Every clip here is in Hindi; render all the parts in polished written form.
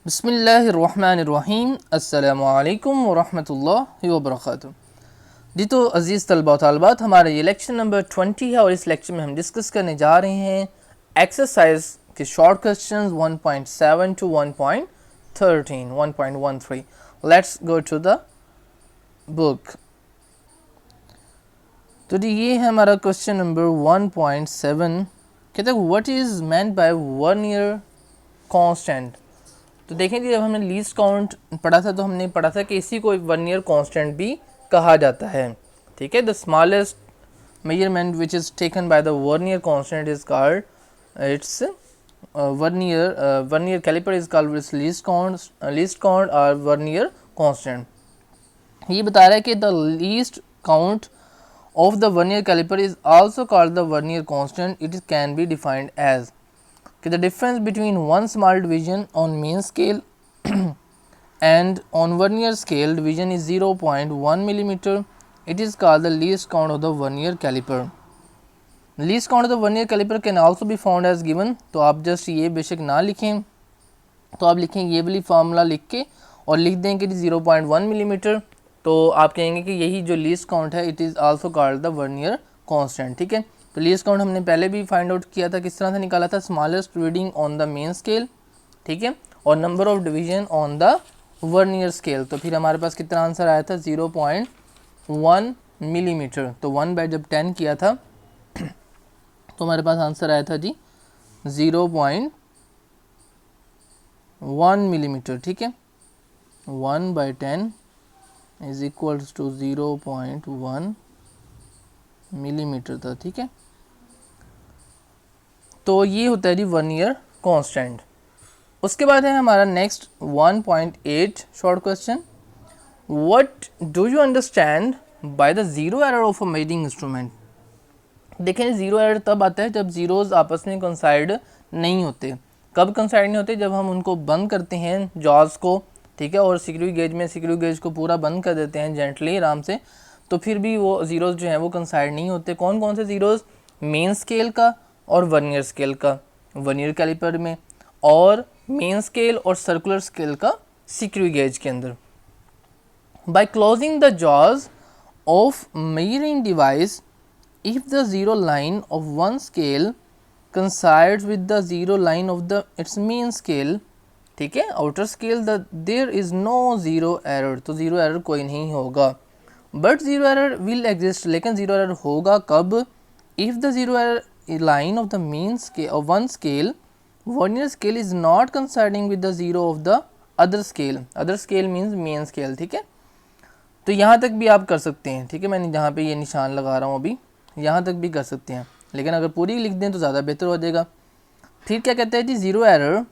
बिस्मिल्लाहिर्रहमानिर्रहीम अस्सलामु अलैकुम वरहमतुल्लाहि वबरकातुहू। जी तो अज़ीज़ तलबा व तालिबात, हमारा ये लेक्चर नंबर 20 है और इस लेक्चर में हम डिस्कस करने जा रहे हैं एक्सरसाइज के short questions 1.7 to 1.13 1.13। Let's go to the book. तो जी ये है हमारा क्वेश्चन नंबर 1.7। कहते हैं what is meant by one year constant. तो देखें जी, जब हमने लीस्ट काउंट पढ़ा था तो हमने पढ़ा था कि इसी को वन ईयर कांस्टेंट भी कहा जाता है। ठीक है, the smallest measurement which is taken by the vernier constant is called it's vernier caliper is called least count और वन ईयर कांस्टेंट। ये बता रहा है कि the least count of the one year caliper is also called the one year constant. It can be defined as the difference between one small division on mean scale and on one year scale division is 0.1 millimeter. It is called the least count of the one year caliper. Least count of the one year caliper can also be found as given. तो आप जस्ट ये बेशक ना लिखें तो आप लिखें ये वाली फार्मूला लिख के और लिख दें कि 0.1 मिलीमीटर, तो आप कहेंगे कि यही जो लीस्ट काउंट है it is also called the vernier constant. ठीक है, तो लीस्ट काउंट हमने पहले भी फाइंड आउट किया था, किस तरह से निकाला था, smallest reading on the main scale. ठीक है, और number of division on the vernier scale. तो फिर हमारे पास कितना आंसर आया था, 0.1 मिलीमीटर। तो 1 बाय जब 10 किया था तो हमारे पास आंसर आया था जी 0.1 मिलीमीटर। ठीक है, 1 by 10 is equals to 0.1 millimetre था। ठीक है, तो ये होता है जी वन ईयर कांस्टेंट। उसके बाद है हमारा next 1.8 short question. What do you understand by the zero error of a measuring instrument. देखें, ज़ीरो एरर तब आता है जब ज़ीरोज़ आपस में कंसाइड नहीं होते। कब कंसाइड नहीं होते, जब हम उनको बंद करते हैं जॉज को, ठीक है, और सिक्रू गेज को पूरा बंद कर देते हैं जेंटली आराम से, तो फिर भी वो ज़ीरोज़ जो हैं वो कंसाइड नहीं होते। कौन कौन से ज़ीरोज़, मेन स्केल का और वन ईयर स्केल का वन ईयर कैलिपर में, और मेन स्केल और सर्कुलर स्केल का सिक्रू गेज के अंदर। By closing the jaws of measuring device if the zero line of one scale coincides with the zero line of the its main scale, ठीक है, outer scale, the there is no zero error। तो zero error कोई नहीं होगा, but zero error will exist। लेकिन zero error होगा कब, if the zero error line of the main scale of one scale one year scale is not coinciding with the zero of the other scale। other scale means main scale। ठीक है, तो यहाँ तक भी आप कर सकते हैं। ठीक है, मैंने जहाँ पे ये निशान लगा रहा हूँ अभी, यहाँ तक भी कर सकते हैं, लेकिन अगर पूरी लिख दें तो ज़्यादा बेहतर हो जाएगा। फिर क्या कहते हैं जी, zero error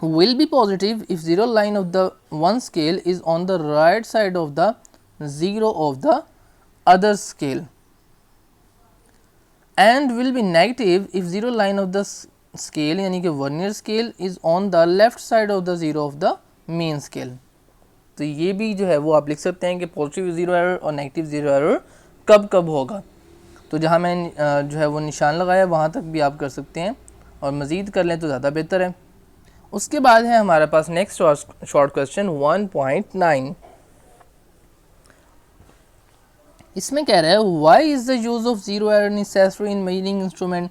will be positive if zero line of the वन scale is on the right side of the zero of the other scale, and will be negative if zero line of the scale यानी कि vernier scale is on the left side of the zero of the main scale. तो ये भी जो है वो आप लिख सकते हैं कि पॉजिटिव ज़ीरो एरर और नेगेटिव ज़ीरो एरर कब कब होगा। तो जहाँ मैंने जो है वो निशान लगाया वहाँ तक भी आप कर सकते हैं, और मज़ीद कर लें तो ज़्यादा बेहतर है। उसके बाद है हमारे पास नेक्स्ट शॉर्ट क्वेश्चन 1.9। इसमें कह रहा है why is the use of zero error necessary in measuring instrument.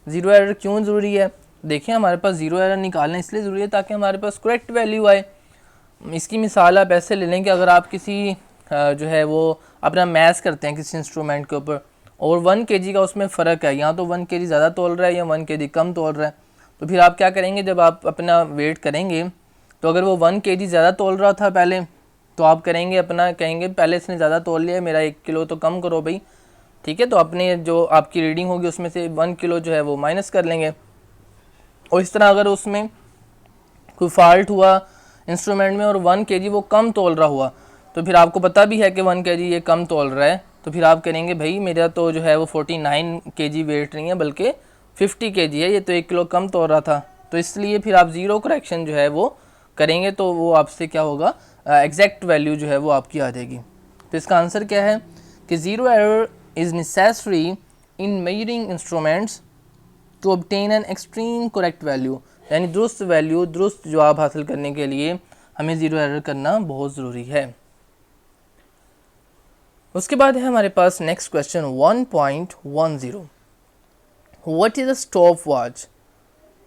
Zero error क्यों ज़रूरी है। देखिए, हमारे पास ज़ीरो एरर निकालना इसलिए ज़रूरी है ताकि हमारे पास करेक्ट वैल्यू आए। इसकी मिसाल आप ऐसे ले लें कि अगर आप किसी जो है वो अपना मैथ करते हैं किसी इंस्ट्रूमेंट के ऊपर, और 1 kg का उसमें फ़र्क है, यहाँ तो 1 kg ज़्यादा तोल रहा है या 1 kg कम तोल रहा है, तो फिर आप क्या करेंगे, जब आप अपना वेट करेंगे तो अगर वो 1 kg ज़्यादा तोल रहा था पहले, तो आप करेंगे अपना, कहेंगे पहले इसने ज़्यादा तोल लिया, मेरा 1 किलो तो कम करो भाई। ठीक है, तो अपने जो आपकी रीडिंग होगी उसमें से 1 किलो जो है वो माइनस कर लेंगे। और इस तरह अगर उसमें कोई फॉल्ट हुआ इंस्ट्रूमेंट में और 1 kg वो कम तोल रहा हुआ, तो फिर आपको पता भी है कि 1 kg ये कम तोल रहा है, तो फिर आप करेंगे भाई मेरा तो जो है वो 49 kg वेट नहीं है बल्कि 50 kg है, ये तो 1 किलो कम तोल रहा था। तो इसलिए फिर आप ज़ीरो करेक्शन जो है वो करेंगे तो वो आपसे क्या होगा, एग्जैक्ट वैल्यू जो है वो आपकी आ जाएगी। तो इसका आंसर क्या है कि zero error is necessary in measuring instruments to obtain an extreme correct value. यानी दुरुस्त वैल्यू, दुरुस्त जवाब हासिल करने के लिए हमें ज़ीरो एरर करना बहुत ज़रूरी है। उसके बाद है हमारे पास next question 1.10, what is a stop watch,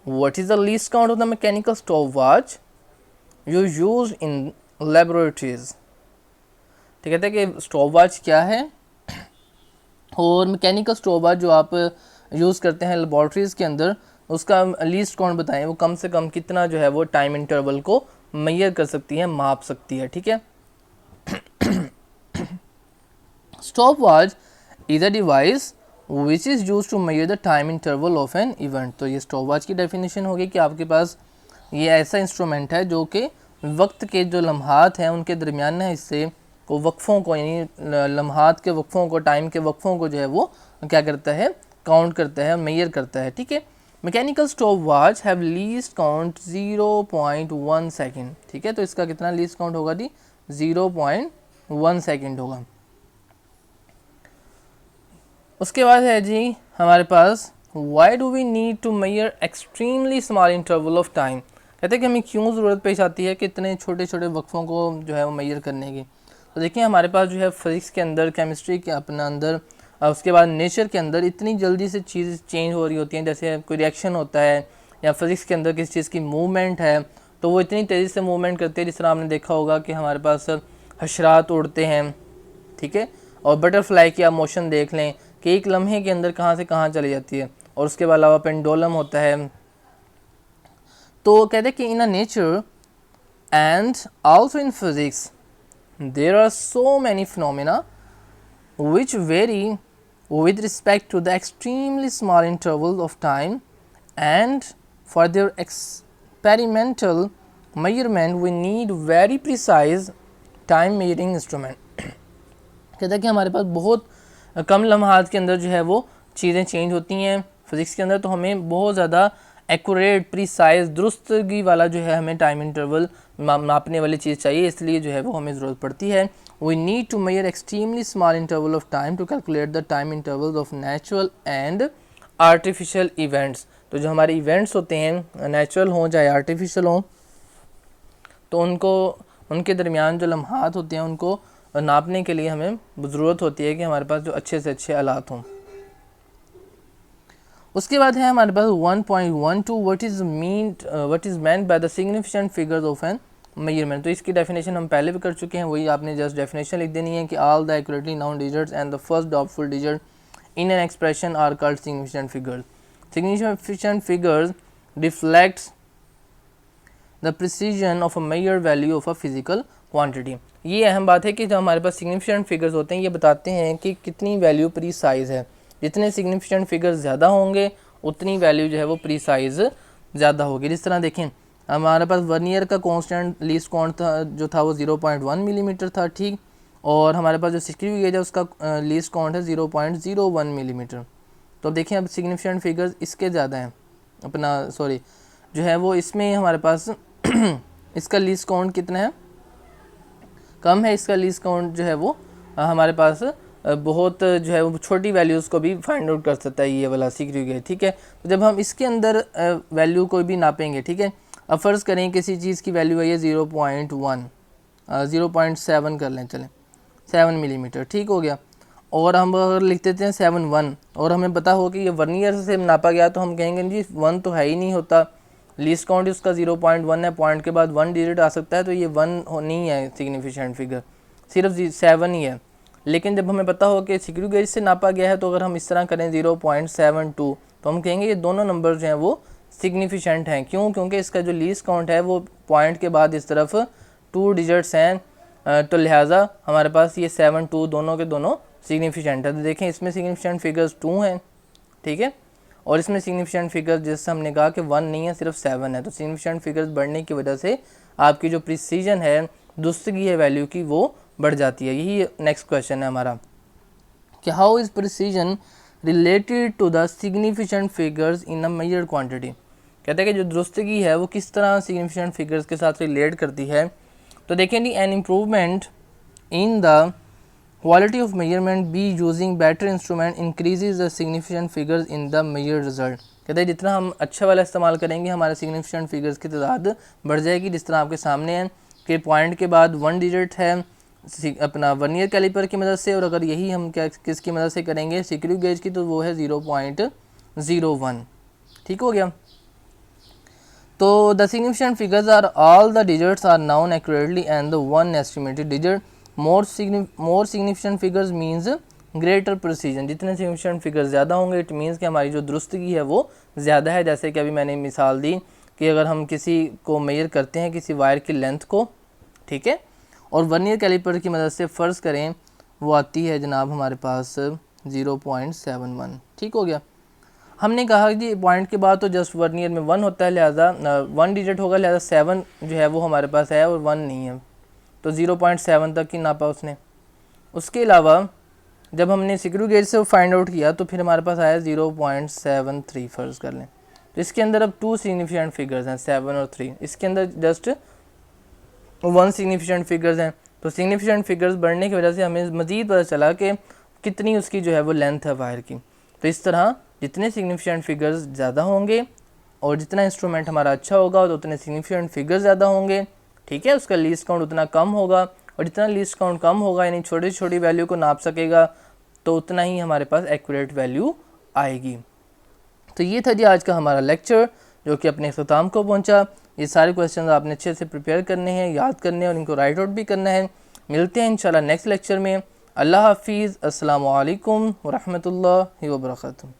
what is the least count of the mechanical stop watch you use in laboratories. ठीक है कि स्टॉप वॉच क्या है और मैकेनिकल स्टॉप वॉच जो आप यूज़ करते हैं लेबॉर्ट्रीज़ के अंदर, उसका लीस्ट काउंट बताएं, वो कम से कम कितना जो है वो टाइम इंटरवल को मेजर कर सकती है, माप सकती है। ठीक है, stop watch is a device which is use to measure the time interval of an event. तो ये स्टॉप वॉच की डेफिनेशन होगी कि आपके पास ये ऐसा इंस्ट्रूमेंट है जो कि वक्त के जो लम्हात हैं उनके दरमियान हिस्से को, वक्फ़ों को, यानी लम्हात के वक्फ़ों को, टाइम के वक्फ़ों को जो है वो क्या करता है, काउंट करता है, मेजर करता है। ठीक है, mechanical stop watch have least count 0.1 second. ठीक है, तो इसका कितना लीस्ट काउंट होगा जी, 0.1 सेकेंड होगा। उसके बाद है जी हमारे पास why do we need to measure extremely small interval of time. कहते हैं कि हमें क्यों ज़रूरत पेश आती है कि इतने छोटे छोटे वक्फ़ों को जो है वो मेजर करने की। तो देखिए हमारे पास जो है फिज़िक्स के अंदर, केमिस्ट्री के अपना अंदर, उसके बाद नेचर के अंदर इतनी जल्दी से चीज़ चेंज हो रही होती हैं। जैसे कोई रिएक्शन होता है या फिज़िक्स के अंदर किसी चीज़ की मूवमेंट है तो वो इतनी तेज़ी से मूवमेंट करती है। जिस तरह आपने देखा होगा कि हमारे पास हशरात उड़ते हैं, ठीक है, और बटरफ्लाई की आप मोशन देख लें कि एक लम्हे के अंदर कहाँ से कहाँ चली जाती है। और उसके अलावा पेंडुलम होता है। तो कहते हैं कि in a nature and also in physics there are so many phenomena which vary with respect to the extremely small intervals of time, and for their experimental measurement we need very precise time measuring instrument। कहता है कि हमारे पास बहुत कम लम्हात के अंदर जो है वो चीज़ें चेंज होती हैं फिज़िक्स के अंदर, तो हमें बहुत ज़्यादा एक्यूरेट, प्रिसाइज, दुरुस्तगी वाला जो है हमें टाइम इंटरवल मापने वाली चीज़ चाहिए, इसलिए जो है वो हमें ज़रूरत पड़ती है। We need to measure extremely small interval of time to calculate the time intervals of natural and artificial events. तो जो हमारे इवेंट्स होते हैं, नेचुरल हों चाहे आर्टिफिशियल हों, तो उनके दरमियान जो लम्हात होते हैं उनको नापने के लिए हमें ज़रूरत होती है कि हमारे पास जो अच्छे से अच्छे आलात हों। उसके बाद है हमारे पास 1.12 what is meant by the significant figures of an measurement. तो इसकी डेफिनेशन हम पहले भी कर चुके हैं, वही आपने जस्ट डेफिनेशन लिख देनी है कि all the accurately known digits and the first doubtful digit in an expression are called significant figures. Significant figures reflects the precision of a measure value of a physical quantity. ये अहम बात है कि जो हमारे पास सिग्निफिकेंट फिगर्स होते हैं ये बताते हैं कि कितनी वैल्यू प्रीसाइज है। जितने सिग्निफिकेंट फिगर्स ज़्यादा होंगे उतनी वैल्यू जो है वो प्रीसाइज ज़्यादा होगी। जिस तरह देखें हमारे पास वर्नियर का कांस्टेंट लीस्ट काउंट था जो था वो 0.1 मिलीमीटर था, ठीक, और हमारे पास जो स्क्रू गेज है उसका लीस्ट काउंट है 0.01 मिलीमीटर। तो अब देखें अब सिग्निफिकेंट फिगर्स इसके ज़्यादा हैं, अपना सॉरी जो है वो इसमें हमारे पास इसका लीस्ट काउंट कितना है, कम है। इसका लीस्ट काउंट जो है वो हमारे पास बहुत जो है वो छोटी वैल्यूज़ को भी फाइंड आउट कर सकता है ये वाला स्क्रू गेज, ठीक है। तो जब हम इसके अंदर वैल्यू को भी नापेंगे, ठीक है, अब फ़र्ज़ करें किसी चीज़ की वैल्यू है ये 0.1 0.7 कर लें, चलें 7 मिलीमीटर, ठीक हो गया। और हम अगर लिख देते हैं 7.1 और हमें पता हो कि ये वर्नियर से नापा गया, तो हम कहेंगे जी 1 तो है ही नहीं होता, लीस्ट काउंट उसका 0.1 है, पॉइंट के बाद 1 डिजिट आ सकता है, तो ये 1 नहीं है सिग्निफिकेंट फिगर, सिर्फ 7 ही है। लेकिन जब हमें पता हो कि स्क्रू गेज से नापा गया है, तो अगर हम इस तरह करें 0.72 तो हम कहेंगे ये दोनों नंबर जो हैं वो सिग्निफिकेंट हैं। क्यों? क्योंकि इसका जो लीस्ट काउंट है वो पॉइंट के बाद इस तरफ 2 डिजिट्स हैं, तो लिहाजा हमारे पास ये 7 2 दोनों के दोनों सिग्निफिकेंट है। तो देखें इसमें सिग्निफिकेंट फिगर्स 2 हैं, ठीक है, और इसमें सिग्निफिकेंट फिगर्स जैसे हमने कहा कि 1 नहीं है, सिर्फ 7 है। तो सिग्निफिकेंट फिगर्स बढ़ने की वजह से आपकी जो प्रिसीजन है, दुरुस्तगी है वैल्यू की, वो बढ़ जाती है। यही नेक्स्ट क्वेश्चन है हमारा कि how is precision related to the significant figures in a measured quantity. कहते हैं कि जो दुरुस्तगी है वो किस तरह सिग्निफिकेंट फिगर्स के साथ रिलेट करती है। तो देखें जी, an improvement in the quality of measurement be using better instrument increases the significant figures in the measured result। कहते हैं जितना हम अच्छा वाला इस्तेमाल करेंगे हमारे सिग्निफिकेंट फिगर्स की तादाद बढ़ जाएगी। जिस तरह आपके सामने है कि पॉइंट के बाद 1 डिजिट है अपना वर्नियर कैलिपर की मदद से, और अगर यही हम क्या किसकी मदद से करेंगे स्क्रू गेज की, तो वो है 0.01। ठीक हो गया। तो the significant figures are all the digits are known accurately and the one estimated digit more significant figures means greater precision. जितने सिग्निफिकेंट फिगर्स ज़्यादा होंगे इट मीन्स कि हमारी जो दुरुस्तगी है वो ज़्यादा है। जैसे कि अभी मैंने मिसाल दी कि अगर हम किसी को मेजर करते हैं किसी वायर की लेंथ को, ठीक है, और वर्नियर कैलिपर की मदद से फ़र्ज़ करें वो आती है जनाब हमारे पास 0.71। ठीक हो गया। हमने कहा कि पॉइंट के बाद तो जस्ट वर्नियर में 1 होता है, लिहाजा 1 डिजिट होगा, लिहाजा 7 जो है वो हमारे पास है और 1 नहीं है, तो 0.7 तक ही नापा उसने। उसके अलावा जब हमने स्क्रू गेज से फाइंड आउट किया तो फिर हमारे पास आया 0.73 फ़र्ज़ कर लें। तो इसके अंदर अब 2 सिग्निफिकेंट फिगर्स हैं 7 और 3, इसके अंदर जस्ट 1 सिग्निफिकेंट फिगर्स हैं। तो सिग्निफिकेंट फिगर्स बढ़ने की वजह से हमें मज़ीद पता चला कि कितनी उसकी जो है वो लेंथ है वायर की। तो इस तरह जितने सिग्निफिकेंट फिगर्स ज़्यादा होंगे और जितना इंस्ट्रूमेंट हमारा अच्छा होगा तो उतने सिग्निफिकेंट फिगर्स ज़्यादा होंगे, ठीक है, उसका लीस्ट काउंट उतना कम होगा, और जितना लीस्ट काउंट कम होगा यानी छोटी छोटी वैल्यू को नाप सकेगा तो उतना ही हमारे पास एक्यूरेट वैल्यू आएगी। तो ये था जी आज का हमारा लेक्चर जो कि अपने अख्ताम को पहुंचा। ये सारे क्वेश्चन आपने अच्छे से प्रिपेयर करने हैं, याद करने हैं और इनको राइट आउट भी करना है। मिलते हैं इंशाल्लाह नेक्स्ट लेक्चर में। अल्लाह हाफिज़। अस्सलामु अलैकुम व रहमतुल्लाहि व बरकातुहू।